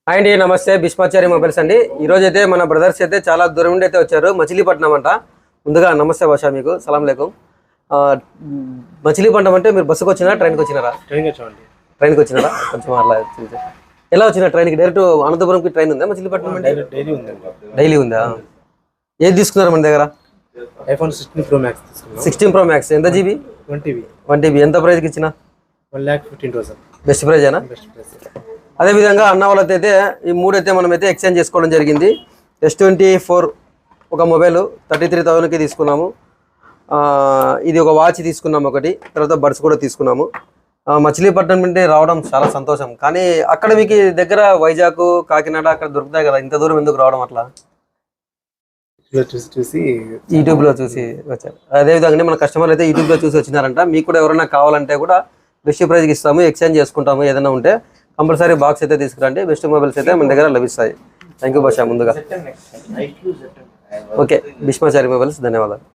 Hi అండి, నమస్తే. Bhishmachari mobiles అండి. ఈరోజు అయితే మన బ్రదర్స్ అయితే చాలా దూరం నుండి అయితే వచ్చారు, మచిలీపట్నం అంట. ముందుగా నమస్తే భాష, మీకు సలాం లేకం. మచిలీపట్నం అంటే మీరు బస్సుకు వచ్చినారా, ట్రైన్కి వచ్చినారా? ట్రైన్కి వచ్చినారా? కొంచెం అలా ఎలా వచ్చిన ట్రైన్కి? డైరెక్ట్ అనంతపురంకి ట్రైన్ ఉందా మచిలీపట్నం అంటే? డైలీ ఉందా? ఏది తీసుకున్నారు మన దగ్గర? iPhone 16 Pro Max. 16 Pro Max ఎంత జీబీ? 1 TB. ఎంత ప్రైస్కి ఇచ్చిన? 1,15,000. బెస్ట్ ప్రైజేనా? అదేవిధంగా అన్న వాళ్ళతో అయితే ఈ మూడైతే మనమైతే ఎక్స్చేంజ్ చేసుకోవడం జరిగింది. S24 ఒక మొబైల్ 33,000కి తీసుకున్నాము. ఇది ఒక వాచ్ తీసుకున్నాము ఒకటి, తర్వాత బడ్స్ కూడా తీసుకున్నాము. మచిలీపట్నం నుండి రావడం చాలా సంతోషం. కానీ అక్కడ మీకు దగ్గర వైజాగ్, కాకినాడ అక్కడ దొరుకుతాయి కదా, ఇంత దూరం ఎందుకు రావడం అట్లా? యూట్యూబ్లో చూసి వచ్చారు. అదేవిధంగా మన కస్టమర్లు అయితే యూట్యూబ్లో చూసి వచ్చినారంట. మీకు కూడా ఎవరైనా కావాలంటే కూడా బెస్ట్ ప్రైస్కి ఇస్తాము, ఎక్స్చేంజ్ చేసుకుంటాము. ఏదైనా ఉంటే కంపల్సరీ బాక్స్ అయితే తీసుకురండి. బెస్ట్ మొబైల్స్ అయితే మన దగ్గర లభిస్తాయి. థ్యాంక్ యూ భాష. ముందుగా ఓకే, భీష్మాచారి మొబైల్స్, ధన్యవాదాలు.